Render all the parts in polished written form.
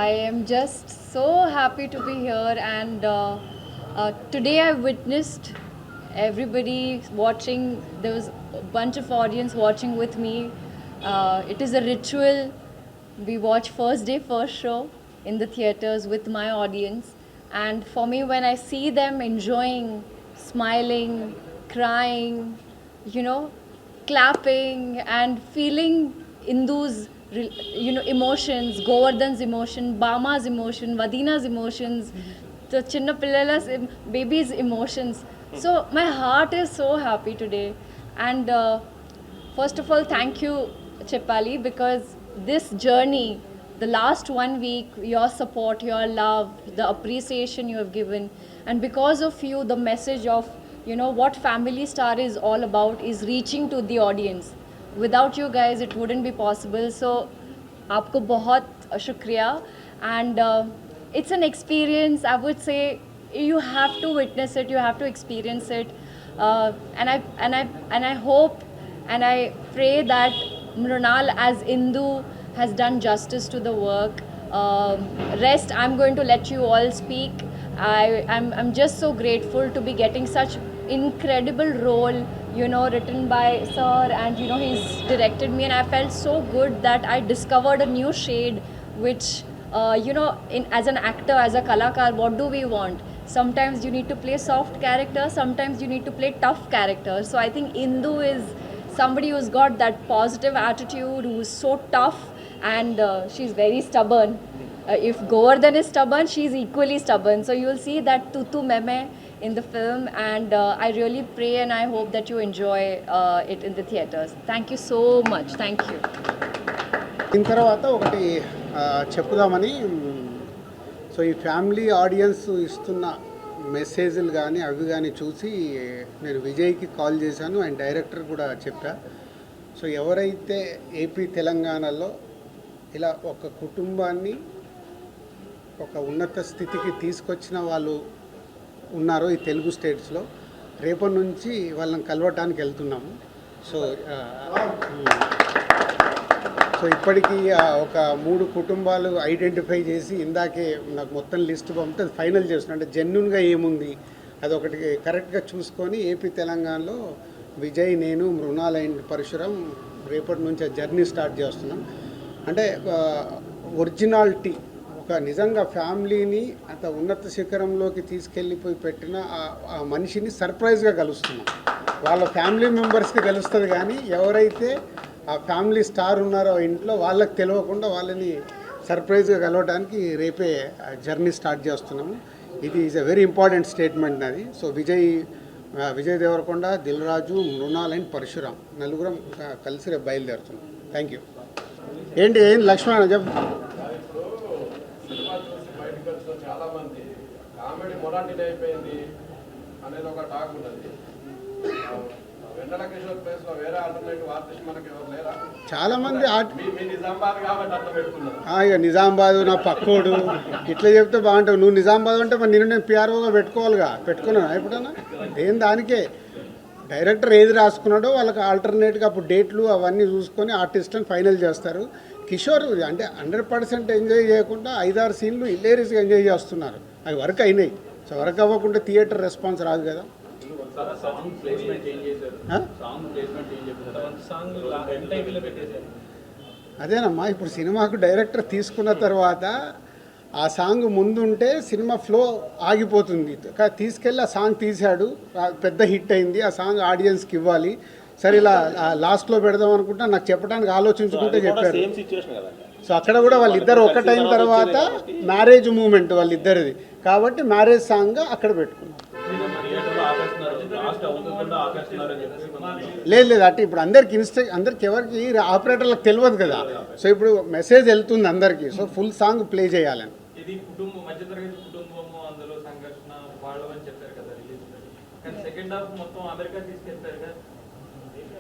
I am just so happy to be here, and today I witnessed everybody watching. There was a bunch of audience watching with me. It is a ritual. We watch first day, first show in the theaters with my audience, and for me, when I see them enjoying, smiling, crying, you know, clapping and feeling Indu's emotions, Govardhan's emotion, Bama's emotion, Vadina's emotions, the Chinna Pillala's baby's emotions. So my heart is so happy today. And first of all, thank you, Chepali, because this journey, the last 1 week, your support, your love, the appreciation you have given, and because of you, the message of what Family Star is all about is reaching to the audience. Without you guys, it wouldn't be possible. So, आपको बहुत शुक्रिया. And it's an experience. I would say you have to witness it. You have to experience it. And I hope and I pray that Mrunal as Indu has done justice to the work. Rest, I'm going to let you all speak. I'm just so grateful to be getting such incredible role, written by Sir, and he's directed me, and I felt so good that I discovered a new shade, which as an actor, as a kalakar, what do we want? Sometimes you need to play soft character, sometimes you need to play tough character. So I think Indu is somebody who's got that positive attitude, who's so tough, and she's very stubborn. If Govardhan is stubborn, she's equally stubborn. So you will see that tutu meme in the film, and I really pray and I hope that you enjoy it in the theaters. Thank you so much. Thank you. In తర్వాత ఒకటి చెప్పుదామని so ఈ family audience ఇస్తున్న మెసేజ్లు కానీ అవి కానీ చూసి నేను విజయ్కి కాల్ చేశాను, అండ్ డైరెక్టర్ కూడా చెప్పా. సో ఎవరైతే ఏపీ తెలంగాణలో ఇలా ఒక కుటుంబాన్ని ఒక ఉన్నత స్థితికి తీసుకొచ్చిన వాళ్ళు ఉన్నారో ఈ తెలుగు స్టేట్స్లో, రేపటి నుంచి వాళ్ళని కలవటానికి వెళ్తున్నాము. సో ఇప్పటికీ ఒక 3 కుటుంబాలు ఐడెంటిఫై చేసి ఇందాకే నాకు మొత్తం లిస్ట్ పంపితే అది ఫైనల్ చేస్తున్నాను. అంటే జెన్యున్గా ఏముంది అదొకటి కరెక్ట్గా చూసుకొని ఏపీ తెలంగాణలో విజయ్, నేను, మృణాల్ అండ్ పరశురాం రేపటి నుంచి ఆ జర్నీ స్టార్ట్ చేస్తున్నాం. అంటే ఒరిజినాలిటీ, ఒక నిజంగా ఫ్యామిలీని అంత ఉన్నత శిఖరంలోకి తీసుకెళ్ళిపోయి పెట్టిన ఆ మనిషిని సర్ప్రైజ్గా కలుస్తున్నాం. వాళ్ళ ఫ్యామిలీ మెంబర్స్కి తెలుస్తుంది, కానీ ఎవరైతే ఆ ఫ్యామిలీ స్టార్ ఉన్నారో ఇంట్లో వాళ్ళకి తెలియకుండా వాళ్ళని సర్ప్రైజ్గా కలవడానికి రేపే జర్నీ స్టార్ట్ చేస్తున్నాము. ఇది is a very important statement అది. సో విజయ్ దేవరకొండ, దిల్ రాజు, మృణాల్ అండ్ పరశురాం నలుగురం కలిసి రేపు బయలుదేరుతున్నాం. Thank you. ఏంటి లక్ష్మణ చెప్పు. చాలామంది కామెడీ మొరాటిది అయిపోయింది అనేది ఒక టాక్ ఉన్నది. వెన్నెల కిషోర్ ప్లేస్ లో వేరే ఆల్టర్నేటివ్ ఆర్టిస్ట్ మనకి ఎవరు లేరా? చాలామంది నిజామాబాద్ కాబట్టి అట్లా పెట్టుకున్నారు. ఇక నిజామాబాదు నా పక్కోడు ఇట్లా చెప్తే బాగుంటావు. నువ్వు నిజామాబాద్ అంటే మరి నేను పిఆర్ఓగా పెట్టుకోవాలిగా, పెట్టుకున్నాను ఎప్పుడన్నా? ఏం దానికే డైరెక్టర్ ఏది రాసుకున్నాడో వాళ్ళకి ఆల్టర్నేట్గా అప్పుడు డేట్లు అవన్నీ చూసుకొని ఆర్టిస్ట్ని ఫైనల్ చేస్తారు. కిషోర్ అంటే 100% ఎంజాయ్ చేయకుండా 5-6 సీన్లు ఇల్లేరీస్గా ఎంజాయ్ చేస్తున్నారు. అవి వర్క్ అయినాయి. సో వర్క్ అవ్వకుండా థియేటర్ రెస్పాన్స్ రాదు కదా. అదేనమ్మా, ఇప్పుడు సినిమాకు డైరెక్టర్ తీసుకున్న తర్వాత ఆ సాంగ్ ముందుంటే సినిమా ఫ్లో ఆగిపోతుంది. తీసుకెళ్ళి ఆ సాంగ్ తీశాడు, పెద్ద హిట్ అయింది, ఆ సాంగ్ ఆడియన్స్కి ఇవ్వాలి. సరే ఇలా లాస్ట్లో పెడదాం అనుకుంటా నాకు చెప్పడానికి ఆలోచించుకుంటే చెప్పారు. సో అక్కడ కూడా వాళ్ళిద్దరు ఒకటైన తర్వాత మ్యారేజ్ మూమెంట్ వాళ్ళిద్దరిది కాబట్టి మ్యారేజ్ సాంగ్ అక్కడ పెట్టుకున్నాం. లేదు అంటే ఇప్పుడు అందరికి ఎవరికి ఆపరేటర్లకు తెలియదు కదా. సో ఇప్పుడు మెసేజ్ వెళ్తుంది అందరికీ. సో ఫుల్ సాంగ్ ప్లే చేయాలని.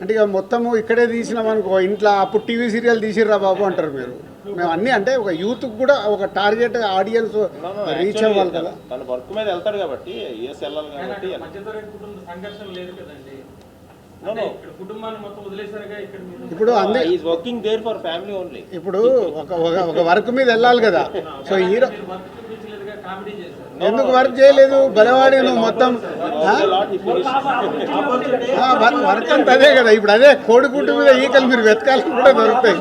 అంటే ఇక మొత్తము ఇక్కడే తీసినాం అనుకో, ఇంట్లో అప్పుడు టీవీ సీరియల్ తీసిర్రా బాబు అంటారు మీరు. మేము అన్నీ అంటే ఒక యూత్కి కూడా ఒక టార్గెట్ ఆడియన్స్ రీచ్ అవ్వాలి కదా. వర్క్ మీద వెళ్తాడు కాబట్టి ఇక్కడ కుటుంబాన్ని మొత్తం వదిలేసారుగా ఇక్కడ మీరు. ఇప్పుడు అందే is working there for family only. ఇప్పుడు ఒక వర్క్ మీద వెళ్ళాలి కదా. సో హీరో మీరు వర్క్ చూపించలేదుగా, కామెడీ చేశారు. ఎందుకు వర్క్ చేయలేదు? బలవాడి నువ్వు మొత్తం వర్క్ అంతా అదే కదా. ఇప్పుడు అదే కోడిగుడ్డు మీద ఈకలు మీరు వెతకాలని కూడా దొరుకుతాయి.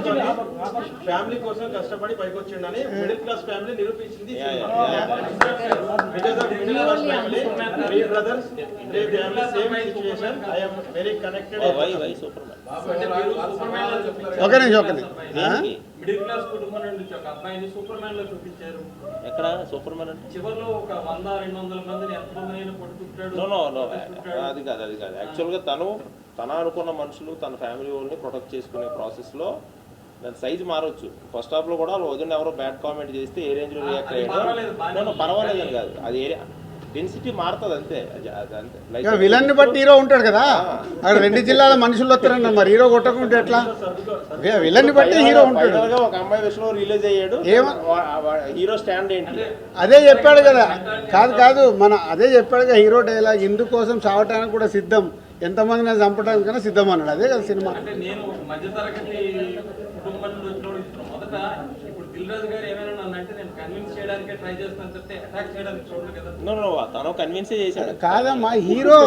ఫ్యామిలీ కోసం కష్టపడి పైకి వచ్చిండని మిడిల్ క్లాస్ ఫ్యామిలీ నిరూపించింది. Brothers same situation. I am very connected. Why super man. అంటే మీరు సూపర్ మ్యాన్ లో చూపించారు. ఒక నిమిషం. మిడిల్ క్లాస్ కుటుంబం నుండి ఒక అబ్బాయిని సూపర్ మ్యాన్ లో చూపించారు. ఎక్కడ సూపర్ మ్యాన్ అంటే చివరిలో ఒక 100-200 మందిని ఎంతమందిని కొట్టుకుంటాడు. నో అది కాదు యాక్చువల్గా తన అనుకున్న మనుషులు తన ఫ్యామిలీ వాళ్ళని ప్రొటెక్ట్ చేసుకునే ప్రాసెస్లో దాని సైజ్ మారొచ్చు. ఫస్ట్ హాఫ్లో కూడా వాళ్ళు వదిన ఎవరో బ్యాడ్ కామెంట్ చేస్తే ఏ రేంజ్లో రియాక్ట్ అయ్యాడో పర్వాలేదని కాదు, అది డెన్సిటీ మారుతుంది అంతే. అంతే విలన్ బట్టి హీరో ఉంటాడు కదా. అక్కడ 2 జిల్లాల మనుషులు వస్తారన్న, మరి హీరో కొట్టకుంటే ఎట్లా? విలన్ బట్టి హీరో ఉంటాడు. ఒక అమ్మాయి విషయంలో రిలీజ్ అయ్యాడు, హీరో స్టాండ్ ఏంటి అదే చెప్పాడు కదా. కాదు అదే చెప్పాడు కదా హీరో డైలాగ్, ఇందుకోసం చావటానికి కూడా సిద్ధం, ఎంతమందిని చంపడానికైనా సిద్ధం అన్నాడు. అదే కదా సినిమా. అంటే నేను మధ్యతరగతి కుటుంబం నుండి వచ్చిన మొదట ఇప్పుడు దిల్ రాజు గారు ఏమైనా నన్ను అంటే నేను కన్విన్స్ చేయడానికే ట్రై చేస్తాను చెప్తే అటాక్ చేయడానికి చూడరు కదా. తను కన్విన్సే చేశాడు. కాదమ్మా, హీరో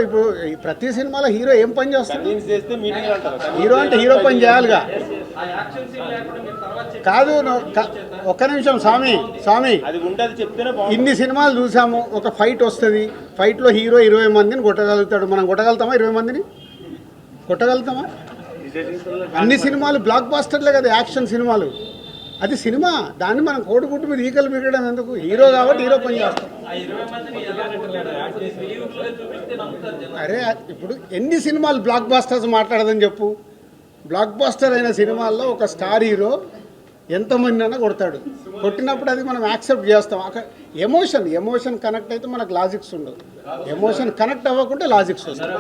ఇప్పుడు ప్రతి సినిమాలో హీరో ఏం పని చేస్తాడు? కన్విన్స్ చేస్తే మీటింగ్ అంటారు. హీరో అంటే హీరో పని చేయాలిగా. ఆ యాక్షన్ సీన్ లేకుండా మీరు తర్వాత కాదు ఒక్క నిమిషం స్వామి, అది ఉంటే అది చెప్తేనే బాగుంటుంది. ఇన్ని సినిమాలు చూసాము, ఒక ఫైట్ వస్తుంది, ఫైట్లో హీరో 20 మందిని కొట్టగలుగుతాడు. మనం కొట్టగలుగుతామా? 20 మందిని కొట్టగలుగుతామా? అన్ని సినిమాలు బ్లాక్ బాస్టర్లే కదా, యాక్షన్ సినిమాలు. అది సినిమా, దాన్ని మనం కోడిగుడ్డు మీద ఈకలు మిగడం ఎందుకు? హీరో కాబట్టి హీరో పని చేస్తాం. ఆ 20 మందిని ఎలా కొట్టాడు చూపిస్తే నమ్ముతారు జనం. అరే ఇప్పుడు ఎన్ని సినిమాలు బ్లాక్ బాస్టర్స్ మాట్లాడదని చెప్పు. బ్లాక్ బాస్టర్ అయిన సినిమాల్లో ఒక స్టార్ హీరో ఎంతమంది అయినా కొడతాడు. కొట్టినప్పుడు అది మనం యాక్సెప్ట్ చేస్తాం. అక్కడ ఎమోషన్ కనెక్ట్ అయితే మనకు లాజిక్స్ ఉండవు. ఎమోషన్ కనెక్ట్ అవ్వకుంటే లాజిక్స్ వస్తాయి.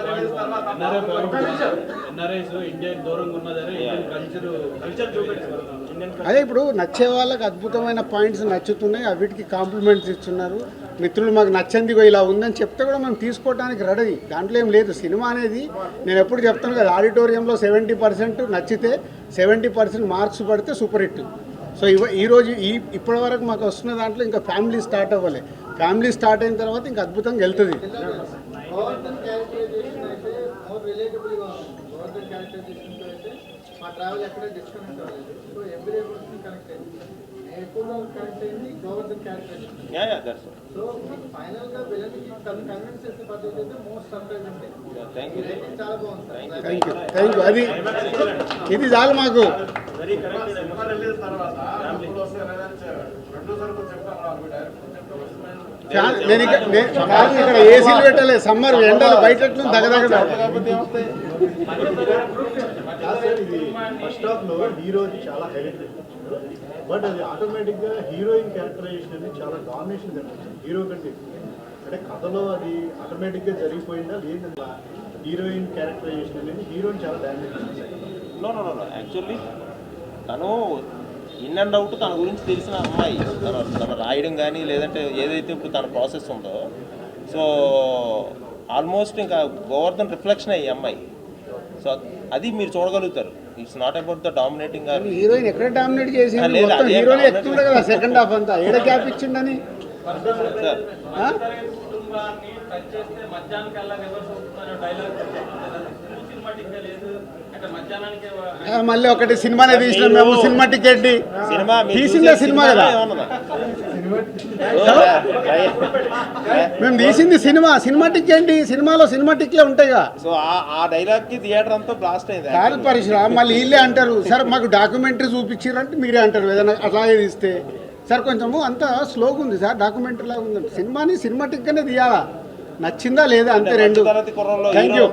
అదే ఇప్పుడు నచ్చే వాళ్ళకి అద్భుతమైన పాయింట్స్ నచ్చుతున్నాయి, అవిటికి కాంప్లిమెంట్స్ ఇస్తున్నారు. మిత్రులు మాకు నచ్చంది ఇలా ఉందని చెప్తే కూడా మనం తీసుకోవడానికి రెడీ. దాంట్లో ఏం లేదు. సినిమా అనేది నేను ఎప్పుడు చెప్తాను కదా, ఆడిటోరియంలో 70% నచ్చితే 70% మార్క్స్ పడితే సూపర్ హిట్. సో ఈరోజు ఇప్పటి వరకు మాకు వస్తున్న దాంట్లో ఇంకా ఫ్యామిలీ స్టార్ట్ అవ్వాలి. ఫ్యామిలీ స్టార్ట్ అయిన తర్వాత ఇంకా అద్భుతంగా వెళ్తుంది. మా ట్రావెల్ ఎక్కడ డిస్కనెక్ట్ అవ్వలేదు. సో ఎవ్రీ పర్సన్ కనెక్ట్ అయింది. నేను ఎక్కువగా కనెక్ట్ అయింది గోవర్ధన్ క్యారెక్టర్. సో ఫైనల్ గా విలన్ కి కన్విన్స్ చేసే పద్ధతి అయితే మోస్ట్ సర్ప్రైజ్ అంటే చాలా బాగుంది సార్. Thank you. అది ఇది చాలు మాకు. నేను ఇక్కడ ఏసీలు పెట్టలే, సమ్మర్ ఎండలు బయట దగదగ. ఫస్ట్ హాఫ్ లో హీరో చాలా హైలైట్, బట్ అది ఆటోమేటిక్ గా హీరోయిన్ క్యారెక్టరైజేషన్ అనేది చాలా డామినేషన్ కనిపిస్తుంది హీరో కంటే. అంటే కథలో అది ఆటోమేటిక్ గా జరిగిపోయిందా లేదంటే హీరోయిన్ క్యారెక్టరైజేషన్ అనేది హీరోయిన్ చాలా డామినేట్ చేస్తుంది. నో యాక్చువల్లీ తను ఇన్ అండ్ అవుట్ తన గురించి తెలిసిన అమ్మాయి, తన రాయడం కానీ లేదంటే ఏదైతే ఇప్పుడు తన ప్రాసెస్ ఉందో, సో ఆల్మోస్ట్ ఇంకా గోవర్ధన్ రిఫ్లెక్షన్ అయ్యి అమ్మాయి. సో అది మీరు చూడగలుగుతారు. It's not about the dominating. Heroine ఎక్కడ డామినేట్ చేసి హీరోయిన్ ఎక్కుతుండే కదా సెకండ్ హాఫ్ అంతా. ఏడ గ్యాప్ ఇచ్చిండని కుటుంబాన్ని టచ్ చేస్తే మధ్యాహ్నానికి అలా రివర్స్ అవుతున్నారు డైలాగ్ సినిమాటిక్ గా లేదు. అంటే మధ్యాహ్నానికి మళ్ళీ ఒకటి సినిమానే తీసినాం మేము. సినిమా టికెట్ తీసిందే సినిమా కదా, మేము తీసింది సినిమాటిక్ ఏంటి? సినిమాలో సినిమాటిక్లే ఉంటాయిగా. సో ఆ డైలాగ్ కి థియేటర్ అంతా బ్లాస్ట్ అయింది. కాదు పరిశ్రమ మళ్ళీ వీళ్ళే అంటారు, సార్ మాకు డాక్యుమెంటరీ చూపించారంటే మీరే అంటారు ఏదైనా అట్లాగే తీస్తే. సార్ కొంచెము అంతా స్లోగా ఉంది సార్, డాక్యుమెంటరీ లాగా ఉందండి. సినిమాని సినిమాటిక్గానే తీయాలా, నచ్చిందా లేదా అంతే రెండు. తరగతి కుర్రల్లో థ్యాంక్ యూ.